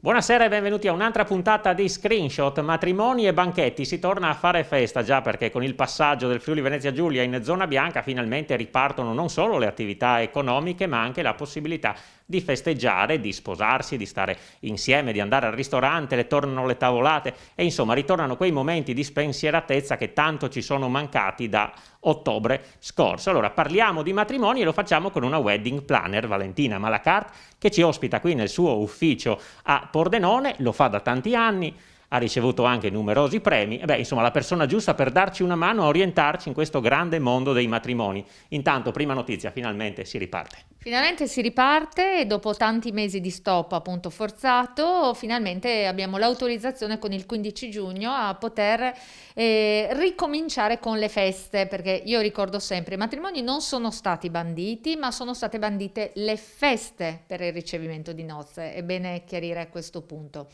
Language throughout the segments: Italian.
Buonasera e benvenuti a un'altra puntata di Screenshot, matrimoni e banchetti. Si torna a fare festa già perché con il passaggio del Friuli Venezia Giulia in zona bianca finalmente ripartono non solo le attività economiche ma anche la possibilità di festeggiare, di sposarsi, di stare insieme, di andare al ristorante, tornano le tavolate e insomma ritornano quei momenti di spensieratezza che tanto ci sono mancati da ottobre scorso. Allora parliamo di matrimoni e lo facciamo con una wedding planner, Valentina Malacart, che ci ospita qui nel suo ufficio a Pordenone, lo fa da tanti anni, ha ricevuto anche numerosi premi, insomma la persona giusta per darci una mano a orientarci in questo grande mondo dei matrimoni. Intanto, prima notizia, finalmente si riparte. Finalmente si riparte e dopo tanti mesi di stop appunto forzato, finalmente abbiamo l'autorizzazione con il 15 giugno a poter ricominciare con le feste, perché io ricordo sempre i matrimoni non sono stati banditi, ma sono state bandite le feste per il ricevimento di nozze. È bene chiarire a questo punto.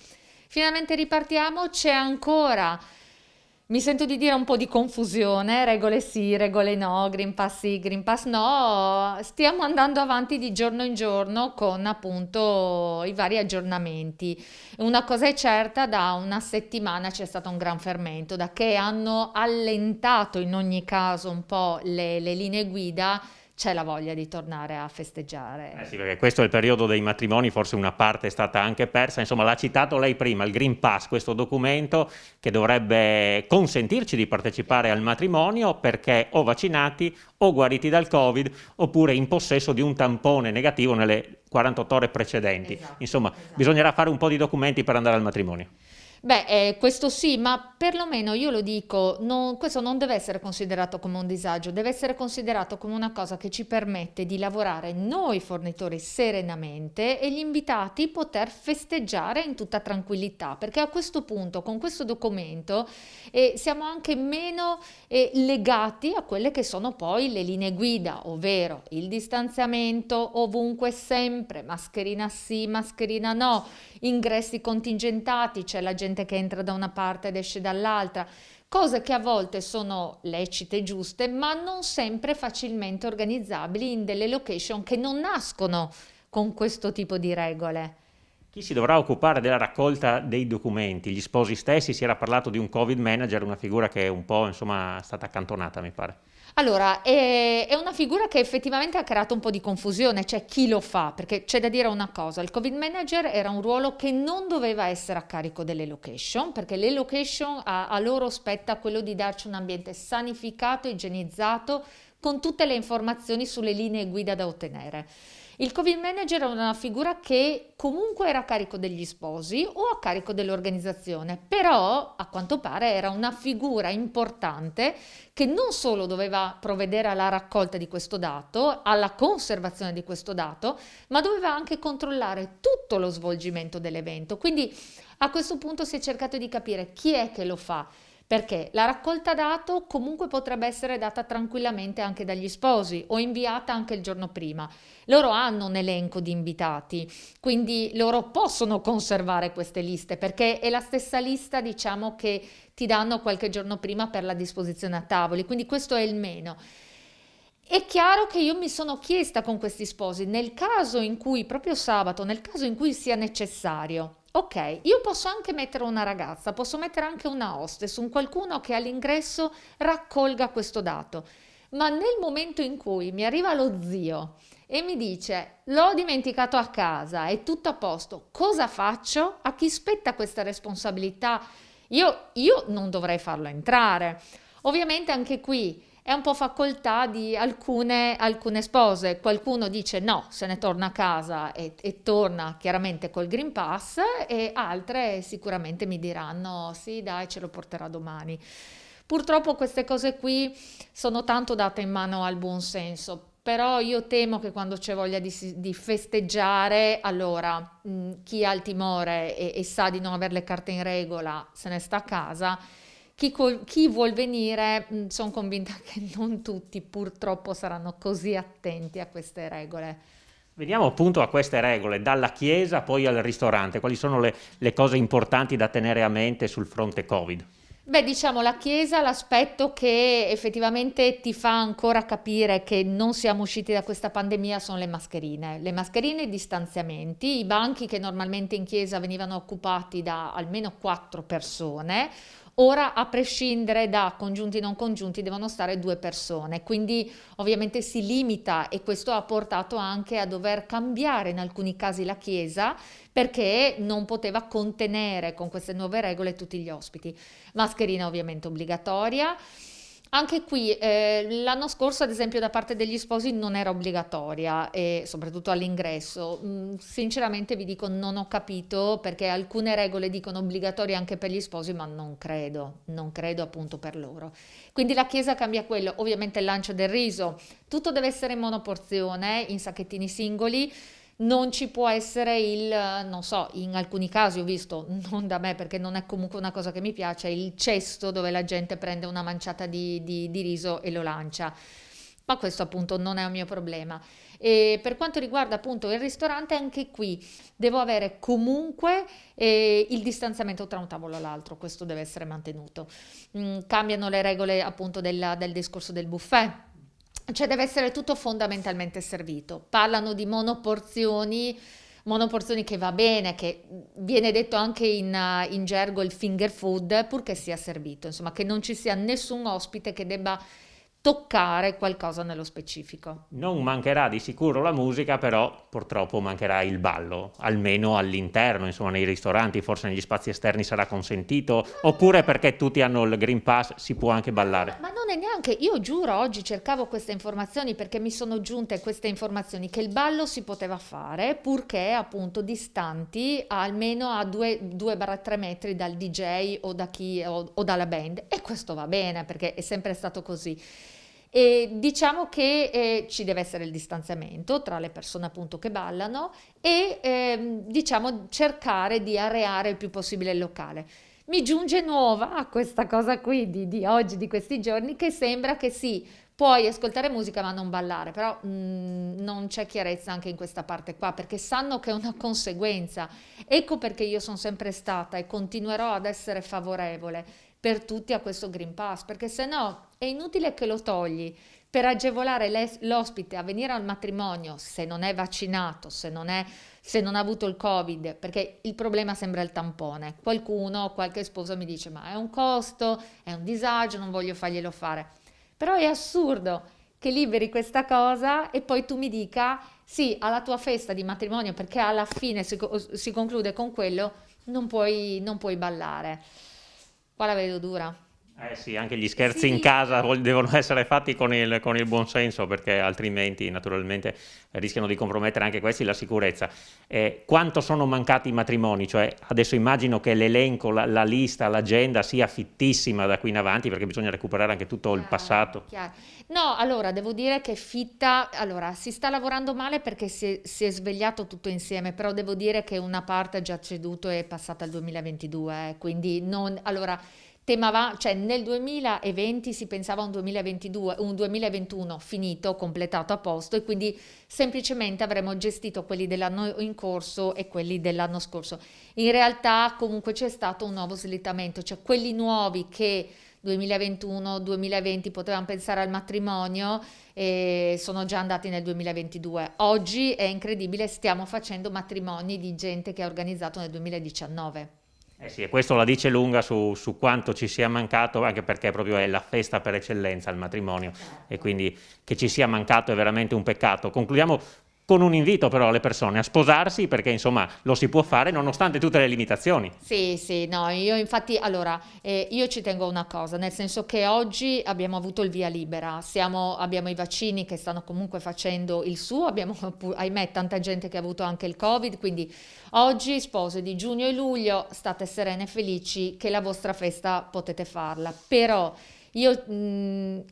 Finalmente ripartiamo, c'è ancora, mi sento di dire un po' di confusione, regole sì, regole no, Green Pass sì, Green Pass no, stiamo andando avanti di giorno in giorno con appunto i vari aggiornamenti. Una cosa è certa, da una settimana c'è stato un gran fermento, da che hanno allentato in ogni caso un po' le linee guida, c'è la voglia di tornare a festeggiare. Sì, perché questo è il periodo dei matrimoni, forse una parte è stata anche persa, insomma l'ha citato lei prima, il Green Pass, questo documento che dovrebbe consentirci di partecipare al matrimonio perché o vaccinati o guariti dal Covid oppure in possesso di un tampone negativo nelle 48 ore precedenti. Esatto, Insomma, esatto. bisognerà fare un po' di documenti per andare al matrimonio. Questo sì, ma perlomeno io lo dico, questo non deve essere considerato come un disagio, deve essere considerato come una cosa che ci permette di lavorare noi fornitori serenamente e gli invitati poter festeggiare in tutta tranquillità, perché a questo punto, con questo documento, siamo anche meno legati a quelle che sono poi le linee guida, ovvero il distanziamento ovunque sempre, mascherina sì, mascherina no, ingressi contingentati, c'è la gente che entra da una parte ed esce dall'altra, cose che a volte sono lecite e giuste, ma non sempre facilmente organizzabili in delle location che non nascono con questo tipo di regole. Chi si dovrà occupare della raccolta dei documenti? Gli sposi stessi, si era parlato di un Covid manager, una figura che è un po', insomma, stata accantonata, mi pare. Allora, è una figura che effettivamente ha creato un po' di confusione, cioè chi lo fa, perché c'è da dire una cosa, il Covid Manager era un ruolo che non doveva essere a carico delle location, perché le location a loro spetta quello di darci un ambiente sanificato, igienizzato, con tutte le informazioni sulle linee guida da ottenere. Il Covid Manager è una figura che comunque era a carico degli sposi o a carico dell'organizzazione, però a quanto pare era una figura importante che non solo doveva provvedere alla raccolta di questo dato, alla conservazione di questo dato, ma doveva anche controllare tutto lo svolgimento dell'evento. Quindi a questo punto si è cercato di capire chi è che lo fa. Perché la raccolta dato comunque potrebbe essere data tranquillamente anche dagli sposi o inviata anche il giorno prima. Loro hanno un elenco di invitati, quindi loro possono conservare queste liste perché è la stessa lista, diciamo, che ti danno qualche giorno prima per la disposizione a tavoli, quindi questo è il meno. È chiaro che io mi sono chiesta con questi sposi, nel caso in cui, proprio sabato, nel caso in cui sia necessario, ok, io posso anche mettere una ragazza, posso mettere anche una hostess, un qualcuno che all'ingresso raccolga questo dato, ma nel momento in cui mi arriva lo zio e mi dice l'ho dimenticato a casa, è tutto a posto, cosa faccio? A chi spetta questa responsabilità? Io non dovrei farlo entrare. Ovviamente anche qui è un po' facoltà di alcune spose. Qualcuno dice no, se ne torna a casa e torna chiaramente col Green Pass, e altre sicuramente mi diranno sì, dai, ce lo porterà domani. Purtroppo queste cose qui sono tanto date in mano al buon senso. Però io temo che quando c'è voglia di festeggiare, allora chi ha il timore e sa di non avere le carte in regola se ne sta a casa. Chi vuol venire, sono convinta che non tutti purtroppo saranno così attenti a queste regole. Veniamo appunto a queste regole, dalla chiesa poi al ristorante. Quali sono le cose importanti da tenere a mente sul fronte Covid? Beh, diciamo la Chiesa, l'aspetto che effettivamente ti fa ancora capire che non siamo usciti da questa pandemia sono le mascherine e i distanziamenti, i banchi che normalmente in Chiesa venivano occupati da almeno 4 persone. Ora, a prescindere da congiunti e non congiunti, devono stare 2 persone, quindi ovviamente si limita e questo ha portato anche a dover cambiare in alcuni casi la Chiesa perché non poteva contenere con queste nuove regole tutti gli ospiti. Mascherina ovviamente obbligatoria. Anche qui l'anno scorso, ad esempio, da parte degli sposi non era obbligatoria e soprattutto all'ingresso. Sinceramente vi dico, non ho capito perché alcune regole dicono obbligatorie anche per gli sposi, ma non credo appunto per loro. Quindi la Chiesa cambia quello, ovviamente il lancio del riso, tutto deve essere in monoporzione, in sacchettini singoli. Non ci può essere non so, in alcuni casi ho visto, non da me perché non è comunque una cosa che mi piace, il cesto dove la gente prende una manciata di riso e lo lancia. Ma questo appunto non è un mio problema. E per quanto riguarda appunto il ristorante, anche qui devo avere comunque il distanziamento tra un tavolo e l'altro, questo deve essere mantenuto. Cambiano le regole appunto del discorso del buffet. Cioè deve essere tutto fondamentalmente servito. Parlano di monoporzioni, monoporzioni che va bene, che viene detto anche in gergo il finger food, purché sia servito, insomma che non ci sia nessun ospite che debba toccare qualcosa nello specifico. Non mancherà di sicuro la musica, però purtroppo mancherà il ballo, almeno all'interno, insomma nei ristoranti, forse negli spazi esterni sarà consentito, oppure perché tutti hanno il Green Pass si può anche ballare. Ma non è neanche, io giuro, oggi cercavo queste informazioni perché mi sono giunte queste informazioni che il ballo si poteva fare purché appunto distanti almeno a 2-3 metri dal DJ o da chi o dalla band e questo va bene perché è sempre stato così. E diciamo che ci deve essere il distanziamento tra le persone appunto che ballano e diciamo cercare di areare il più possibile il locale. Mi giunge nuova questa cosa qui di oggi, di questi giorni, che sembra che sì, puoi ascoltare musica ma non ballare, però non c'è chiarezza anche in questa parte qua, perché sanno che è una conseguenza. Ecco perché io sono sempre stata e continuerò ad essere favorevole per tutti a questo Green Pass, perché se no è inutile che lo togli per agevolare l'ospite a venire al matrimonio se non è vaccinato, se non ha avuto il Covid, perché il problema sembra il tampone. Qualcuno, qualche sposo mi dice: ma è un costo, è un disagio, non voglio farglielo fare. Però è assurdo che liberi questa cosa e poi tu mi dica: sì, alla tua festa di matrimonio, perché alla fine si conclude con quello, non puoi ballare. Qua la vedo dura. Eh sì, anche gli scherzi in Sì, casa devono essere fatti con il buon senso, perché altrimenti naturalmente rischiano di compromettere anche questi la sicurezza. Quanto sono mancati i matrimoni? Cioè, adesso immagino che l'elenco, la lista, l'agenda sia fittissima da qui in avanti, perché bisogna recuperare anche tutto il chiaro, passato. chiaro. No, allora devo dire che fitta, allora si sta lavorando male perché si è svegliato tutto insieme, però devo dire che una parte ha già ceduto e è passata al 2022, quindi non, allora cioè nel 2020 si pensava a un 2022, un 2021 finito, completato a posto e quindi semplicemente avremmo gestito quelli dell'anno in corso e quelli dell'anno scorso. In realtà comunque c'è stato un nuovo slittamento, cioè quelli nuovi che 2021-2020 potevano pensare al matrimonio e sono già andati nel 2022. Oggi è incredibile, stiamo facendo matrimoni di gente che ha organizzato nel 2019. Eh sì, e questo la dice lunga su quanto ci sia mancato, anche perché proprio è la festa per eccellenza, il matrimonio, e Certo. quindi che ci sia mancato è veramente un peccato. Concludiamo con un invito però alle persone a sposarsi, perché insomma lo si può fare nonostante tutte le limitazioni. Sì, sì, no, io infatti, allora, io ci tengo a una cosa, nel senso che oggi abbiamo avuto il via libera, abbiamo i vaccini che stanno comunque facendo il suo, abbiamo, ahimè, tanta gente che ha avuto anche il Covid, quindi oggi, spose di giugno e luglio, state serene e felici che la vostra festa potete farla, però io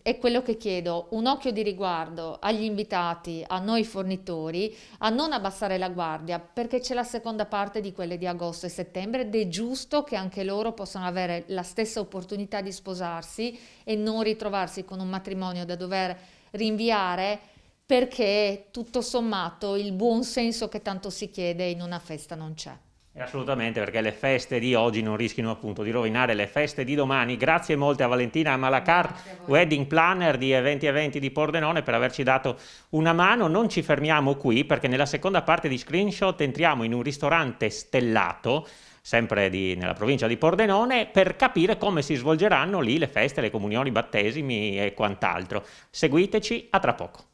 è quello che chiedo, un occhio di riguardo agli invitati, a noi fornitori, a non abbassare la guardia perché c'è la seconda parte di quelle di agosto e settembre ed è giusto che anche loro possano avere la stessa opportunità di sposarsi e non ritrovarsi con un matrimonio da dover rinviare perché tutto sommato il buon senso che tanto si chiede in una festa non c'è. Assolutamente, perché le feste di oggi non rischiano appunto di rovinare le feste di domani. Grazie molte a Valentina Malacart, wedding planner di Eventi di Pordenone, per averci dato una mano. Non ci fermiamo qui, perché nella seconda parte di Screenshot entriamo in un ristorante stellato, sempre nella provincia di Pordenone, per capire come si svolgeranno lì le feste, le comunioni, i battesimi e quant'altro. Seguiteci, a tra poco.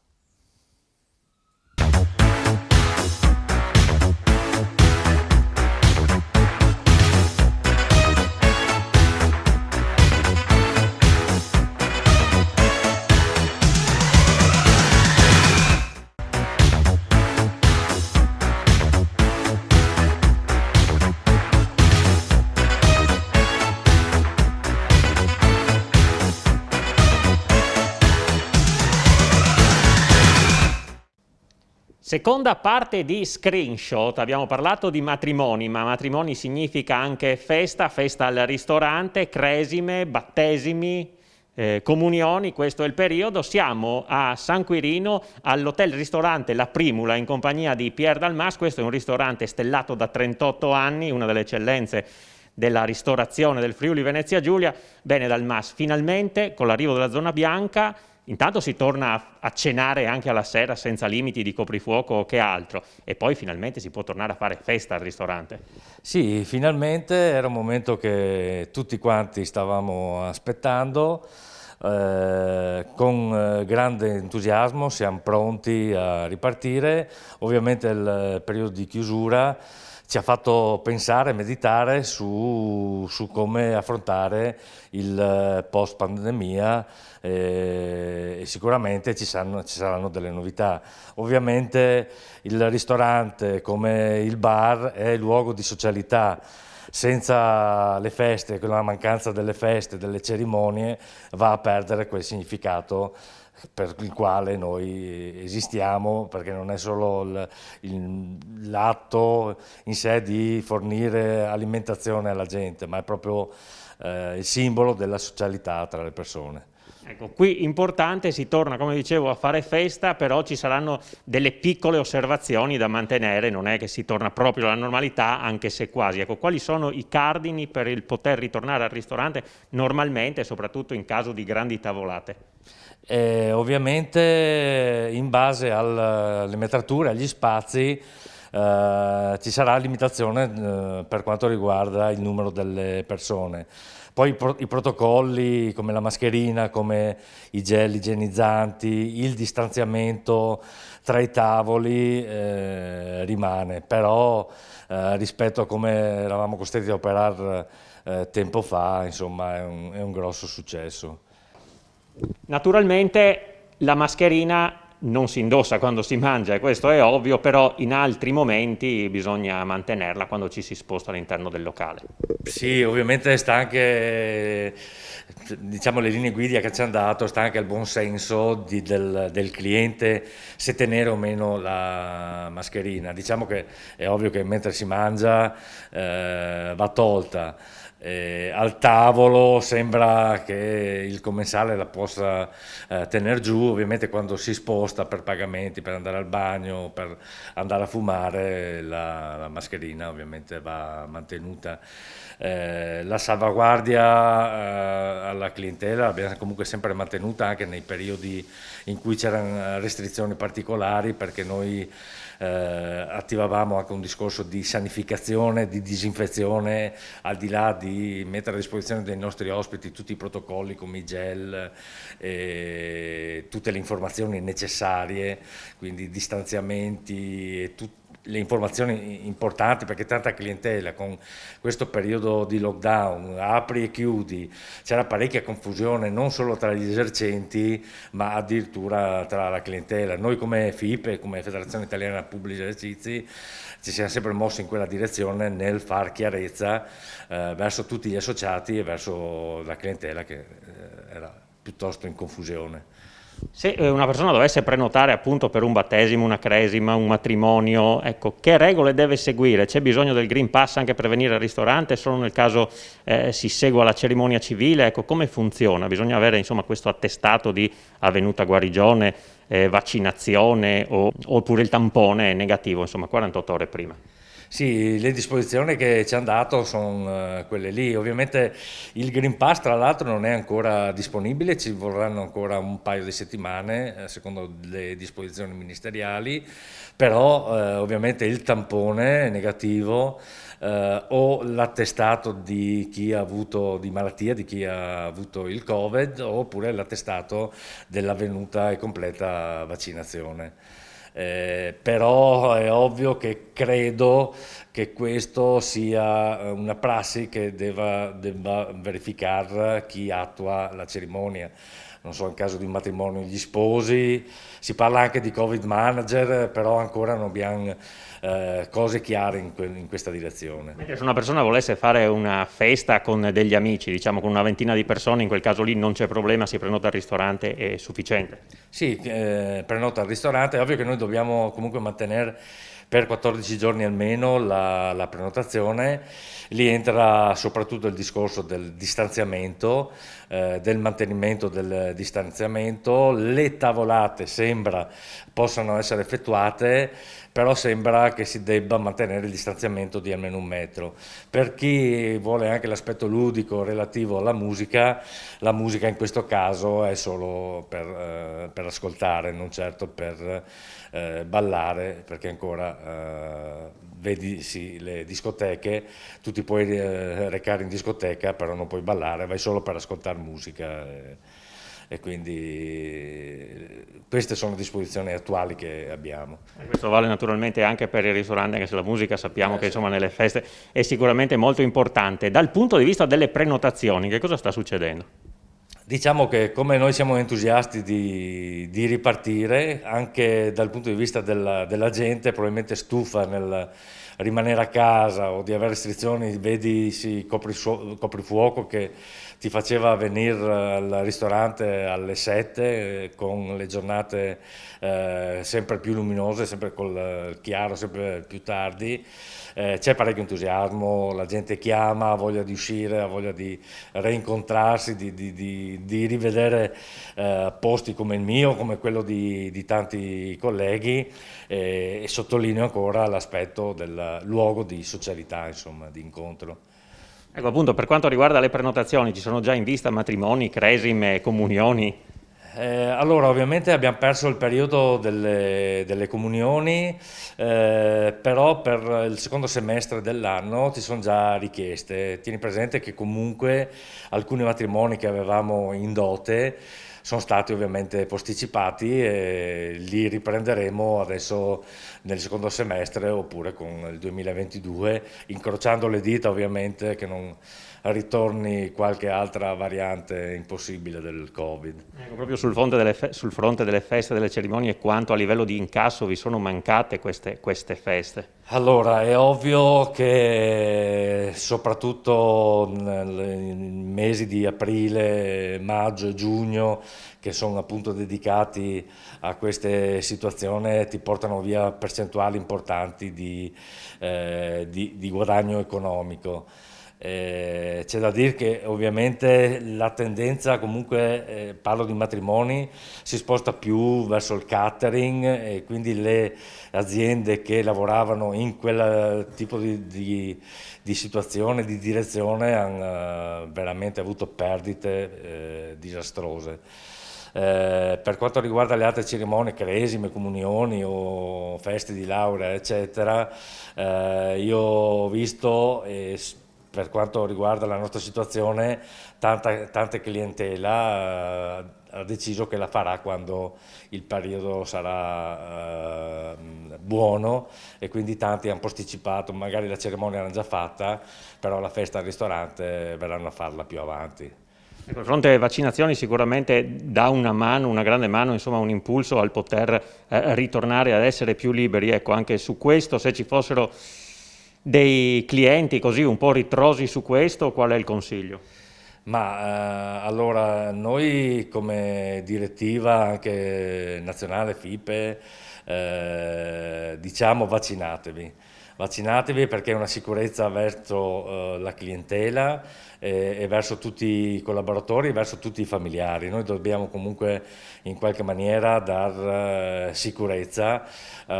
Seconda parte di Screenshot, abbiamo parlato di matrimoni, ma matrimoni significa anche festa, festa al ristorante, cresime, battesimi, comunioni, questo è il periodo. Siamo a San Quirino all'hotel-ristorante La Primula in compagnia di Pierre Dalmas. Questo è un ristorante stellato da 38 anni, una delle eccellenze della ristorazione del Friuli Venezia Giulia. Bene Dalmas, finalmente con l'arrivo della zona bianca intanto si torna a cenare anche alla sera senza limiti di coprifuoco che altro, e poi finalmente si può tornare a fare festa al ristorante. Sì, finalmente era un momento che tutti quanti stavamo aspettando, con grande entusiasmo siamo pronti a ripartire. Ovviamente il periodo di chiusura ci ha fatto pensare e meditare su come affrontare il post pandemia, e sicuramente ci saranno delle novità. Ovviamente il ristorante, come il bar, è il luogo di socialità. Senza le feste, con la mancanza delle feste, delle cerimonie, va a perdere quel significato per il quale noi esistiamo, perché non è solo l'atto in sé di fornire alimentazione alla gente, ma è proprio il simbolo della socialità tra le persone. Ecco, qui importante, si torna, come dicevo, a fare festa, però ci saranno delle piccole osservazioni da mantenere, non è che si torna proprio alla normalità, anche se quasi. Ecco, quali sono i cardini per il poter ritornare al ristorante normalmente, soprattutto in caso di grandi tavolate? Ovviamente in base alle metrature, agli spazi, ci sarà limitazione per quanto riguarda il numero delle persone. Poi i protocolli come la mascherina, come i gel igienizzanti, il distanziamento tra i tavoli rimane, però rispetto a come eravamo costretti a operare tempo fa, insomma, è un grosso successo. Naturalmente la mascherina non si indossa quando si mangia, e questo è ovvio, però in altri momenti bisogna mantenerla quando ci si sposta all'interno del locale. Sì, ovviamente sta anche, diciamo, le linee guida che ci hanno dato, sta anche il buon senso del cliente se tenere o meno la mascherina. Diciamo che è ovvio che mentre si mangia va tolta. Al tavolo sembra che il commensale la possa tenere giù, ovviamente quando si sposta per pagamenti, per andare al bagno, per andare a fumare, la mascherina ovviamente va mantenuta. La salvaguardia alla clientela l'abbiamo comunque sempre mantenuta anche nei periodi in cui c'erano restrizioni particolari, perché noi attivavamo anche un discorso di sanificazione, di disinfezione, al di là di mettere a disposizione dei nostri ospiti tutti i protocolli come i gel, tutte le informazioni necessarie, quindi distanziamenti e le informazioni importanti, perché tanta clientela con questo periodo di lockdown, apri e chiudi, c'era parecchia confusione non solo tra gli esercenti ma addirittura tra la clientela. Noi come FIPE, come Federazione Italiana Pubblici Esercizi, ci siamo sempre mossi in quella direzione nel far chiarezza verso tutti gli associati e verso la clientela che era piuttosto in confusione. Se una persona dovesse prenotare appunto per un battesimo, una cresima, un matrimonio, ecco, che regole deve seguire? C'è bisogno del Green Pass anche per venire al ristorante, solo nel caso si segua la cerimonia civile? Ecco, come funziona? Bisogna avere insomma questo attestato di avvenuta guarigione, vaccinazione oppure il tampone negativo, insomma 48 ore prima. Sì, le disposizioni che ci hanno dato sono quelle lì. Ovviamente il Green Pass, tra l'altro, non è ancora disponibile, ci vorranno ancora un paio di settimane, secondo le disposizioni ministeriali, però ovviamente il tampone negativo o l'attestato di chi ha avuto di malattia, di chi ha avuto il Covid, oppure l'attestato dell'avvenuta e completa vaccinazione. Però è ovvio che credo che questo sia una prassi che debba verificare chi attua la cerimonia. Non so, in caso di un matrimonio gli sposi, si parla anche di Covid manager, però ancora non abbiamo cose chiare in questa direzione. Mentre se una persona volesse fare una festa con degli amici, diciamo con una ventina di persone, in quel caso lì non c'è problema, si prenota al ristorante, è sufficiente. Sì, prenota al ristorante, è ovvio che noi dobbiamo comunque mantenere per 14 giorni almeno la prenotazione, lì entra soprattutto il discorso del distanziamento, del mantenimento del distanziamento, le tavolate sembra possano essere effettuate, però sembra che si debba mantenere il distanziamento di almeno 1 metro. Per chi vuole anche l'aspetto ludico relativo alla musica, la musica in questo caso è solo per ascoltare, non certo per ballare, perché ancora vedi sì, le discoteche, tu ti puoi recare in discoteca, però non puoi ballare, vai solo per ascoltare musica. E quindi queste sono disposizioni attuali che abbiamo. E questo vale naturalmente anche per i ristoranti, anche se la musica sappiamo che insomma nelle feste è sicuramente molto importante. Dal punto di vista delle prenotazioni, che cosa sta succedendo? Diciamo che come noi siamo entusiasti di ripartire, anche dal punto di vista della gente, probabilmente stufa nel rimanere a casa o di avere restrizioni, vedi sì, coprifuoco che ti faceva venire al ristorante alle 7 con le giornate sempre più luminose, sempre col chiaro, sempre più tardi. C'è parecchio entusiasmo, la gente chiama, ha voglia di uscire, ha voglia di reincontrarsi, di rivedere posti come il mio, come quello di tanti colleghi e sottolineo ancora l'aspetto del luogo di socialità, insomma, di incontro. Ecco, appunto, per quanto riguarda le prenotazioni, ci sono già in vista matrimoni, cresime, comunioni? Allora, ovviamente abbiamo perso il periodo delle comunioni, però per il secondo semestre dell'anno ci sono già richieste. Tieni presente che comunque alcuni matrimoni che avevamo in dote sono stati ovviamente posticipati e li riprenderemo adesso nel secondo semestre oppure con il 2022, incrociando le dita ovviamente che non ritorni qualche altra variante impossibile del Covid. Ecco, proprio sul fronte delle feste e delle cerimonie, quanto a livello di incasso vi sono mancate queste feste? Allora, è ovvio che soprattutto nei mesi di aprile, maggio e giugno, che sono appunto dedicati a queste situazioni, ti portano via percentuali importanti di guadagno economico. C'è da dire che ovviamente la tendenza, comunque parlo di matrimoni, si sposta più verso il catering e quindi le aziende che lavoravano in quel tipo di situazione, di direzione, hanno veramente avuto perdite disastrose. Per quanto riguarda le altre cerimonie, cresime, comunioni o feste di laurea, eccetera, io ho visto, per quanto riguarda la nostra situazione, tanta clientela ha deciso che la farà quando il periodo sarà buono e quindi tanti hanno posticipato, magari la cerimonia l'hanno già fatta, però la festa al ristorante verranno a farla più avanti. Ecco, il fronte vaccinazioni sicuramente dà una mano, una grande mano, insomma un impulso al poter ritornare ad essere più liberi. Ecco, anche su questo, se ci fossero dei clienti così un po' ritrosi su questo, qual è il consiglio? Ma allora noi come direttiva anche nazionale FIPE diciamo vaccinatevi. vaccinatevi perché è una sicurezza verso la clientela e verso tutti i collaboratori e verso tutti i familiari. Noi dobbiamo comunque in qualche maniera dar sicurezza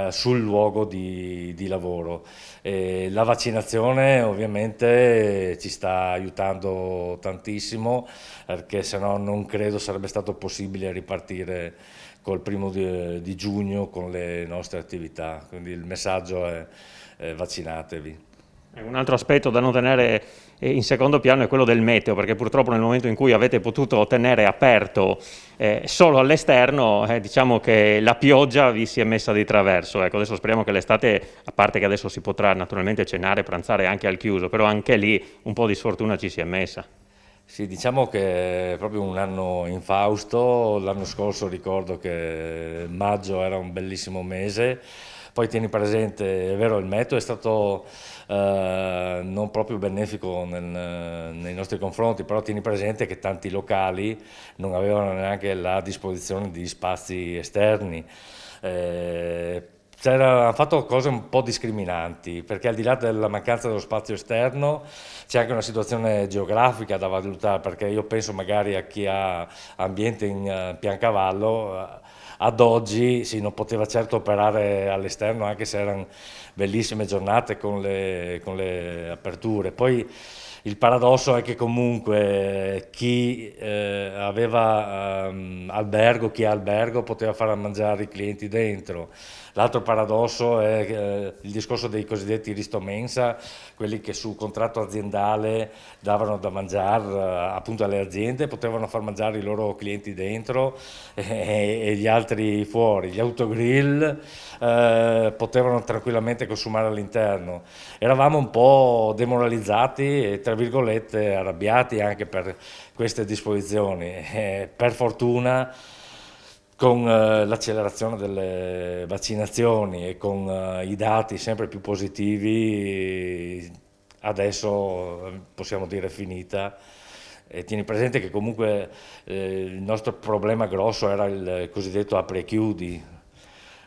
sul luogo di lavoro. La vaccinazione ovviamente ci sta aiutando tantissimo perché se no non credo sarebbe stato possibile ripartire col 1° di giugno con le nostre attività, quindi il messaggio è vaccinatevi. Un altro aspetto da non tenere in secondo piano è quello del meteo, perché purtroppo nel momento in cui avete potuto tenere aperto solo all'esterno, diciamo che la pioggia vi si è messa di traverso. Ecco, adesso speriamo che l'estate, a parte che adesso si potrà naturalmente cenare e pranzare anche al chiuso, però anche lì un po' di sfortuna ci si è messa. Sì, diciamo che è proprio un anno infausto. L'anno scorso ricordo che maggio era un bellissimo mese, poi tieni presente, è vero, il meteo è stato non proprio benefico nei nostri confronti, però tieni presente che tanti locali non avevano neanche la disposizione di spazi esterni. Hanno fatto cose un po' discriminanti, perché al di là della mancanza dello spazio esterno c'è anche una situazione geografica da valutare, perché io penso magari a chi ha ambiente in Piancavallo, ad oggi sì, non poteva certo operare all'esterno anche se erano bellissime giornate con le aperture. Poi il paradosso è che comunque chi aveva albergo, chi ha albergo poteva far mangiare i clienti dentro. L'altro paradosso è il discorso dei cosiddetti risto mensa, quelli che su contratto aziendale davano da mangiare appunto alle aziende, potevano far mangiare i loro clienti dentro e gli altri fuori. Gli autogrill potevano tranquillamente consumare all'interno. Eravamo un po' demoralizzati e tra virgolette arrabbiati anche per queste disposizioni. Per fortuna con l'accelerazione delle vaccinazioni e con i dati sempre più positivi, adesso possiamo dire finita. E tieni presente che comunque il nostro problema grosso era il cosiddetto apri e chiudi,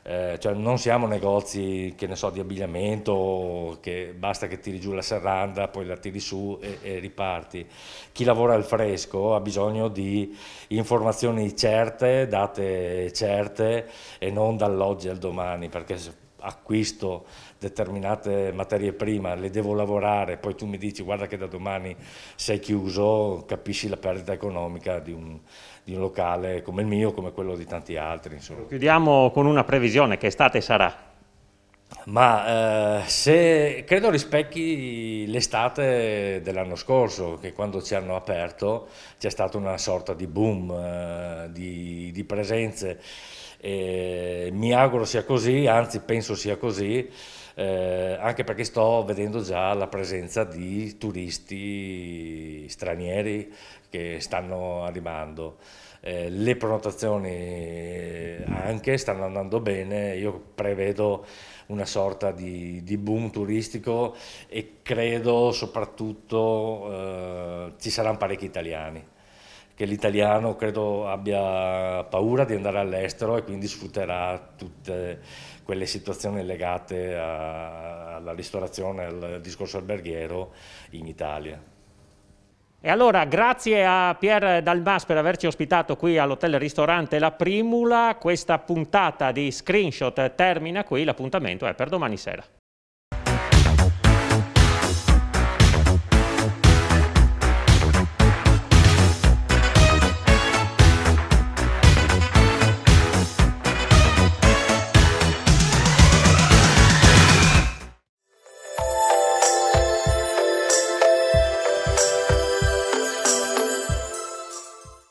cioè non siamo negozi, che ne so, di abbigliamento, che basta che tiri giù la serranda, poi la tiri su e riparti. Chi lavora al fresco ha bisogno di informazioni certe, date certe e non dall'oggi al domani, perché se acquisto determinate materie prime, le devo lavorare, poi tu mi dici guarda che da domani sei chiuso, capisci la perdita economica di un locale come il mio, come quello di tanti altri. Insomma. Chiudiamo con una previsione, che estate sarà? Ma se credo rispecchi l'estate dell'anno scorso, che quando ci hanno aperto c'è stata una sorta di boom di presenze. Mi auguro sia così, anzi penso sia così, anche perché sto vedendo già la presenza di turisti stranieri che stanno arrivando. Le prenotazioni anche stanno andando bene, io prevedo una sorta di boom turistico e credo soprattutto ci saranno parecchi italiani, che l'italiano credo abbia paura di andare all'estero e quindi sfrutterà tutte quelle situazioni legate alla ristorazione, al discorso alberghiero in Italia. E allora grazie a Pier Dal Mas per averci ospitato qui all'Hotel Ristorante La Primula. Questa puntata di Screenshot termina qui, l'appuntamento è per domani sera.